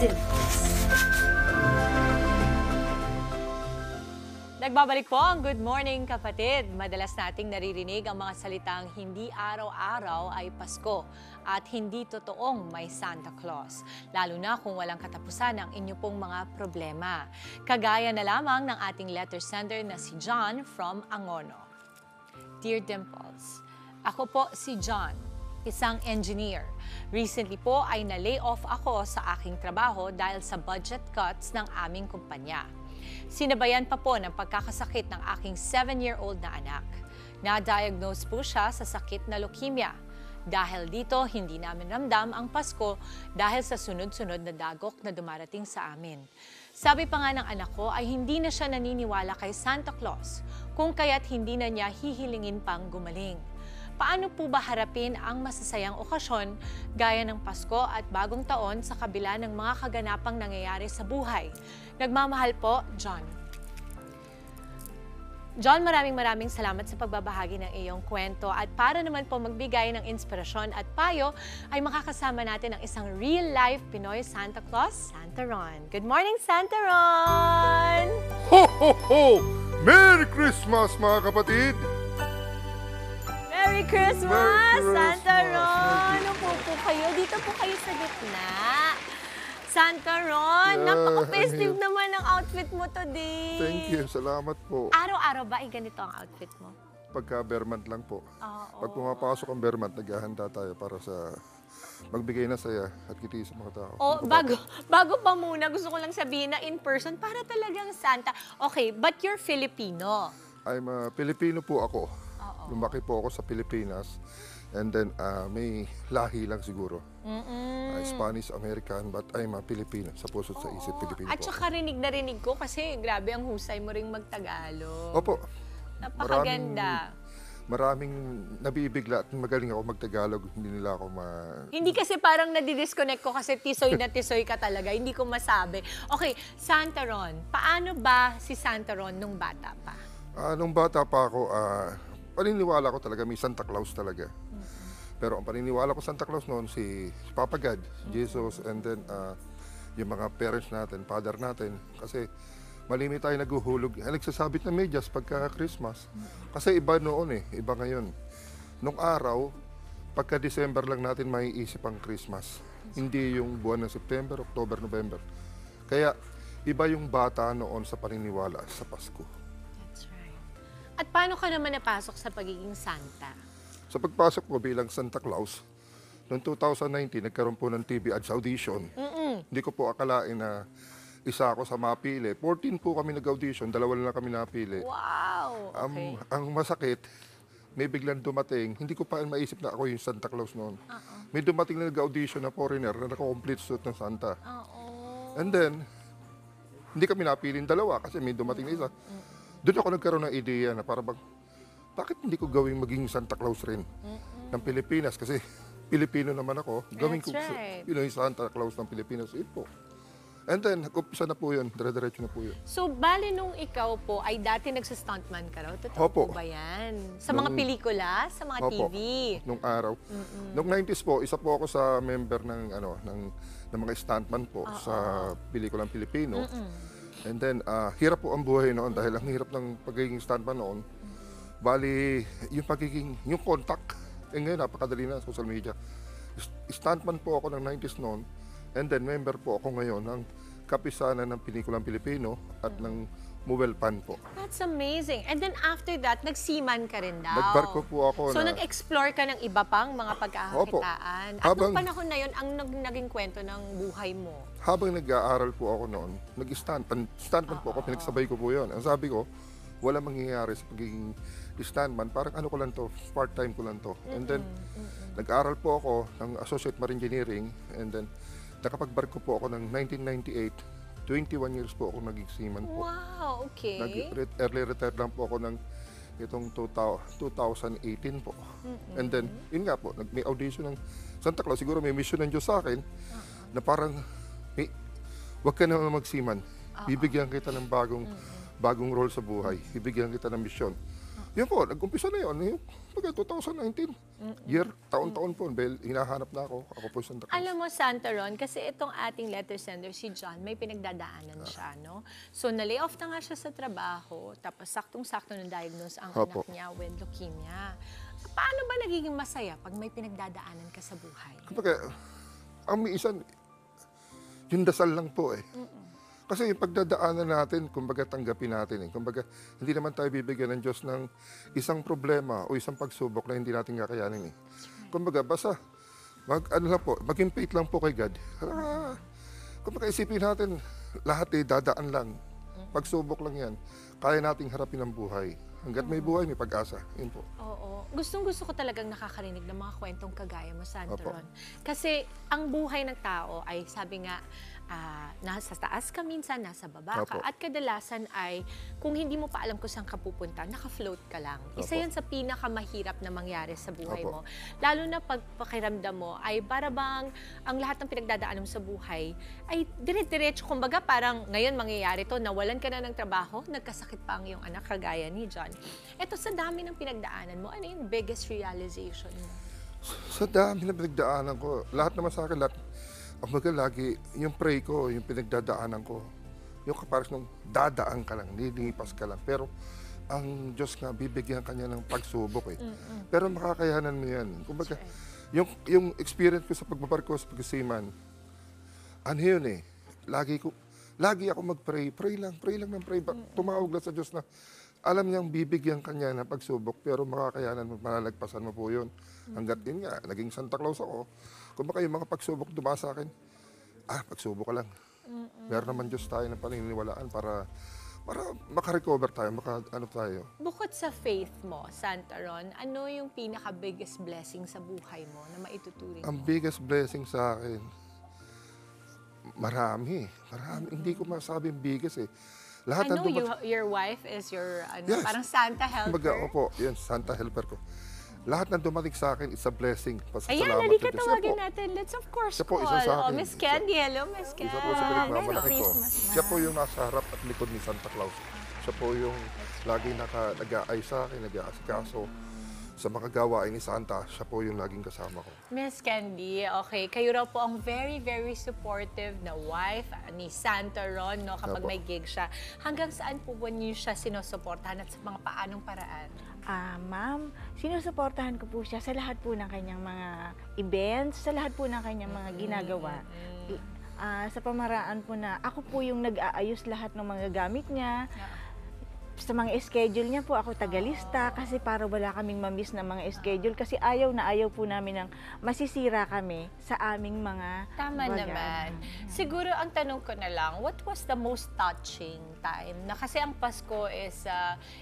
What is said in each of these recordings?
Dimples. Nagbabalik po ang Good Morning Kapatid. Madalas nating naririnig ang mga salitang hindi araw-araw ay Pasko at hindi totoong may Santa Claus, lalo na kung walang katapusan ang inyo pong mga problema. Kagaya na lamang ng ating letter sender na si John from Angono. Dear Dimples, ako po si John, isang engineer. Recently po ay na-lay off ako sa aking trabaho dahil sa budget cuts ng aming kumpanya. Sinabayan pa po ng pagkakasakit ng aking 7-year-old na anak. Na-diagnose po siya sa sakit na leukemia. Dahil dito, hindi namin ramdam ang Pasko dahil sa sunod-sunod na dagok na dumarating sa amin. Sabi pa nga ng anak ko ay hindi na siya naniniwala kay Santa Claus, kung kaya't hindi na niya hihilingin pang gumaling. Paano po ba harapin ang masasayang okasyon gaya ng Pasko at Bagong Taon sa kabila ng mga kaganapang nangyayari sa buhay? Nagmamahal po, John. John, maraming salamat sa pagbabahagi ng iyong kwento at para naman po magbigay ng inspirasyon at payo ay makakasama natin ang isang real-life Pinoy Santa Claus, Santa Ron. Good morning, Santa Ron! Ho, ho, ho! Merry Christmas, mga kapatid! Merry Christmas, Merry Christmas. Santa Ron! Upo po kayo. Dito po kayo sa gitna. Santa Ron, napaka-festive naman ang outfit mo today. Thank you, salamat po. Araw-araw ba ay ganito ang outfit mo? Pagka Bermant lang po. Oo. Pag pumapasok ang Bermant, naghahanda tayo para sa magbigay na saya at kiti sa mga tao. Oh, bago pa muna, gusto ko lang sabihin na in person, para talagang Santa. Okay, but you're Filipino. I'm Pilipino po ako. Oo. Lumaki po ako sa Pilipinas. And then, may lahi lang siguro. Spanish, American, but I'm a Filipino. Sa puso't sa isip, Pilipino At po saka rinig na rinig ko kasi grabe ang husay mo ring magtagalog. Opo. Napakaganda. Maraming nabibigla at magaling ako magtagalog. Hindi nila ako Hindi kasi parang nadidisconnect ko kasi tisoy na tisoy ka talaga. Hindi ko masabi. Okay, Santa Ron. Paano ba si Santa Ron nung bata pa? Nung bata pa ako, paniniwala ko talaga may Santa Claus talaga. Pero ang paniniwala ko Santa Claus noon si Papa God, Jesus, and then yung mga parents natin, father natin. Kasi malimi tayo naguhulog. Nagsasabit na medyas pagka Christmas. Kasi iba noon iba ngayon. Nung araw, pagka December lang natin maiisip ang Christmas. Hindi yung buwan ng September, October, November. Kaya iba yung bata noon sa paniniwala sa Pasko. That's right. At paano ka naman napasok sa pagiging Santa? Sa pagpasok ko bilang Santa Claus, noong 2019, nagkaroon po ng TV ads audition. Hindi ko po akalain na isa ako sa mapili. 14 po kami nag-audition, dalawa lang kami napili. Wow! Okay. Ang masakit, may biglang dumating, hindi ko pa maisip na ako yung Santa Claus noon. May dumating na nag-audition na foreigner na naka-complete suit ng Santa. And then, hindi kami napili dalawa kasi may dumating na isa. Doon ako nagkaroon ng ideya na para bakit hindi ko gawing maging Santa Claus rin ng Pilipinas? Kasi Pilipino naman ako. Gawin ko right. Pinoy Santa Claus ng Pilipinas. Ito. And then, nag-umpisa na po yun. Dire-diretso na po yun. So, bali nung ikaw po ay dati nagsa-stuntman ka raw? Totoo Opo. po ba yan? Sa mga pelikula? Sa mga Opo. TV? Nung araw. Noong 90s po, isa po ako sa member ng mga stuntman po sa pelikulang Pilipino. And then, hirap po ang buhay noon dahil ang hirap ng pagiging stuntman noon. Bali, yung contact, ngayon napakadali na social media. Stuntman po ako ng 90s noon, and then member po ako ngayon ng kapisanan ng pelikulang Pilipino at ng Muwelpan po. That's amazing. And then after that, nagsiman ka rin daw. Nagbarko po ako So, na... nag-explore ka ng iba pang mga pagkakakitaan. At nung panahon na yun, ang naging kwento ng buhay mo? Habang nag-aaral po ako noon, stuntman po ako, pinagsabay ko po yun. Ang sabi ko, wala mangyayari sa pagiging stuntman. Parang ano ko lang to, part-time ko lang to. And then, nag-aaral po ako ng Associate Marine Engineering. And then, nakapagbarko po ako ng 1998. 21 years po ako naging seaman po. Wow, okay. Early retired lang po ako ng itong 2018 po. And then, yun nga po, may audition ng Santa Claus. Siguro may mission ng Diyos sa akin na parang, wag ka na magsiman. Bibigyan kita ng bagong role sa buhay. Bibigyan kita ng mission. Yun po, nag-umpisa na yun. Yung, 2019. Year, taon-taon po. Dahil hinahanap na ako. Ako po Santa Claus. Alam mo, Santa Ron, kasi itong ating letter sender, si John, may pinagdadaanan siya, no? So, na-lay off na nga siya sa trabaho, tapos saktong-sakto na-diagnose ang Opo. anak niya with leukemia. Paano ba nagiging masaya pag may pinagdadaanan ka sa buhay? Kumbaga, ang minsan, yung dasal lang po eh. Kasi yung pagdadaanan natin, kumbaga tanggapin natin eh. Kumbaga, hindi naman tayo bibigyan ng Diyos ng isang problema o isang pagsubok na hindi natin kakayanin eh. Kumbaga, basta, maging faith lang po kay God. Kumbaga, isipin natin, lahat eh, dadaan lang. Pagsubok lang yan. Kaya nating harapin ang buhay. Hanggat may buhay, may pag-asa. Yun po. Oo. Gustong-gusto ko talagang nakakarinig ng mga kwentong kagaya mo, Santa Opo. Ron. Kasi ang buhay ng tao ay, sabi nga, nasa taas ka minsan, nasa baba ka. Opo. At kadalasan ay, kung hindi mo pa alam kung saan ka pupunta, naka-float ka lang. Isa Opo. yan sa pinakamahirap na mangyari sa buhay mo. Opo. Lalo na pag pakiramdam mo ay para bang ang lahat ng pinagdadaanan mo sa buhay ay dire-diretso. Kumbaga parang ngayon mangyayari to, nawalan ka na ng trabaho, nagkasakit pa ang iyong anak, kagaya ni John. Ito sa dami ng pinagdaanan mo, ano yung biggest realization mo? Sa dami na pinagdaanan ko, lahat naman sa akin, kumbaga lagi, yung pray ko, yung pinagdadaanan ko, yung kapares nung dadaan ka lang, nililipas ka lang. Pero ang Diyos nga, bibigyan ka niya ng pagsubok eh. Pero makakayanan mo yan. Kumbaga, yung experience ko sa pagbabarko sa pagkasiman, ano yun eh, lagi ako mag-pray, pray lang ng pray. Tumawag lang sa Diyos na alam niyang bibigyan ka niya ng pagsubok, pero makakayanan mo, malalagpasan mo po yun. Hanggat yun nga, naging Santa Claus ako. Kung baka yung mga pagsubok dumaan sa akin, pagsubok ka lang. Meron naman Diyos tayo na paniniwalaan para makarecover tayo, ano tayo. Bukod sa faith mo, Santa Ron, ano yung pinaka-biggest blessing sa buhay mo na maituturing Ang mo? biggest blessing sa akin, marami. Hindi ko masabing biggest eh. Lahat I know ng your wife is your, Yes. parang Santa helper. Kumbaga, opo, yan, Santa helper ko. Lahat ng dumating sa akin, it's a blessing. Ayan, Pasasalamat halika sa Diyos. tawagin Siya po. natin. Let's of course Siya po, call. isa sa Oh, akin. Miss Candy. Hello, Miss Candy. Isa po sa pinagmamalaki ko. Christmas na. Siya po yung nasa harap at likod ni Santa Claus. Siya po yung lagi nag-aay sa akin, nag-aasikaso. Sa mga gawain ni Santa, siya po yung laging kasama ko. Miss Candy, okay, kayo raw po ang very, very supportive na wife ni Santa Ron, no, kapag Opo. may gig siya. Hanggang saan po ba niyo siya sinusuportahan at sa mga paanong paraan? Ma'am, sinusuportahan ko po siya sa lahat po ng kanyang mga events, sa lahat po ng kanyang mga ginagawa. Sa pamaraan po na ako po yung nag-aayos lahat ng mga gamit niya. Sa mga schedule niya po, ako tagalista kasi para wala kaming mamiss na mga schedule kasi ayaw po namin ng masisira kami sa aming mga Tama bagay. naman. Siguro ang tanong ko na lang, what was the most touching time? Na kasi ang Pasko is,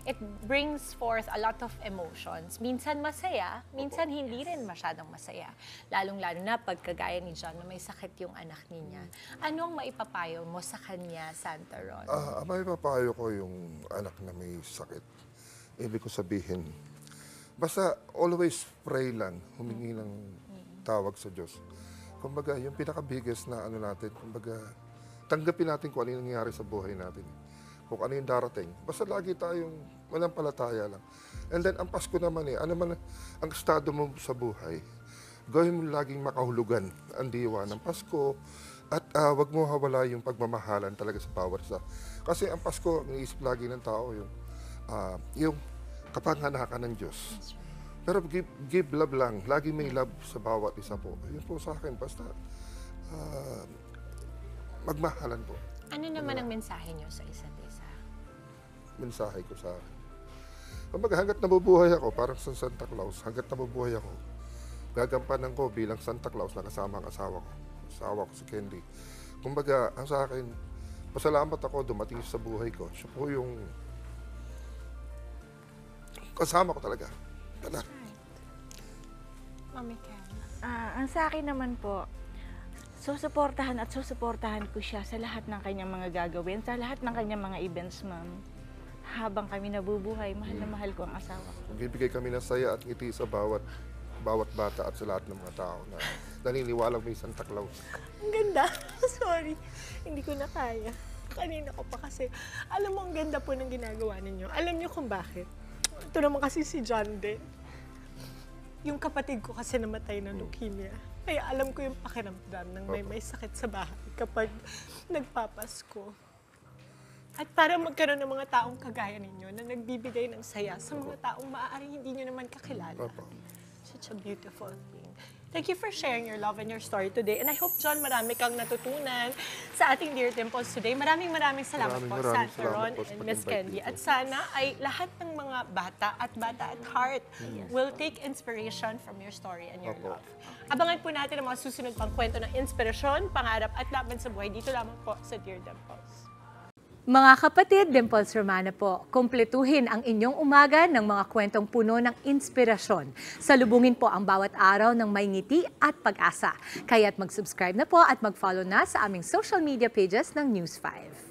it brings forth a lot of emotions. Minsan masaya, minsan hindi rin masyadong masaya. Lalong-lalo na pagkagaya ni John na may sakit yung anak niya. Ano ang maipapayo mo sa kanya, Santa Ron? May papayo ko yung anak na may sakit. Ibig ko sabihin, basta always pray lang, humingi ng tawag sa Diyos. Kumbaga, yung pinaka-biggest na ano natin, kumbaga, tanggapin natin kung ano yung nangyayari sa buhay natin. Kung ano yung darating. Basta lagi tayong manampalataya lang. And then, ang Pasko naman ano man ang estado mo sa buhay, gawin mo laging makahulugan ang diwa ng Pasko at wag mo hawala yung pagmamahalan talaga sa bawat isa. Kasi ang Pasko, iniisip lagi ng tao yung kapanganakan ng Diyos. Pero give love lang. Lagi may love sa bawat isa po. Yun po sa akin. Basta magmahalan po. Ano naman ang mensahe niyo sa isa't isa? Mensahe ko sa akin. Kumbaga, hanggat nabubuhay ako, parang sa Santa Claus, hanggat nabubuhay ako, gagampanan ko bilang Santa Claus na kasama ang asawa ko. Asawa ko si Candy. Kumbaga, ang sa akin, pasalamat ako dumating sa buhay ko. Siya po yung kasama ko talaga. Talaga. Mami Ken. Ang sa akin naman po, susuportahan ko siya sa lahat ng kanyang mga gagawin, sa lahat ng kanyang mga events, ma'am. Habang kami nabubuhay, mahal na mahal ko ang asawa ko. Magbibigay kami ng saya at ngiti sa bawat bata at sa lahat ng mga tao na naniniwala may Santa Claus. Ang ganda. Sorry. Hindi ko na kaya. Kanina ko pa kasi. Alam mo, ang ganda po ng ginagawa ninyo. Alam niyo kung bakit? Ito naman kasi si John din. Yung kapatid ko kasi namatay ng leukemia. Kaya alam ko yung pakiramdam ng may sakit sa bahay kapag nagpapasko. At para magkaroon ng mga taong kagaya ninyo na nagbibigay ng saya sa mga taong maaaring hindi nyo naman kakilala. Such a beautiful thing. Thank you for sharing your love and your story today. And I hope, John, marami kang natutunan sa ating Dear Dimples today. Maraming salamat po, Santa Ron and Miss Candy. At sana ay lahat ng mga bata at heart will take inspiration from your story and your love. Abangan po natin ang mga susunod pang kwento ng inspirasyon, pangarap at laban sa buhay dito lamang po sa Dear Dimples. Mga kapatid, Dimples Romana po, kumpletuhin ang inyong umaga ng mga kwentong puno ng inspirasyon. Salubungin po ang bawat araw ng may ngiti at pag-asa. Kaya't mag-subscribe na po at mag-follow na sa aming social media pages ng News 5.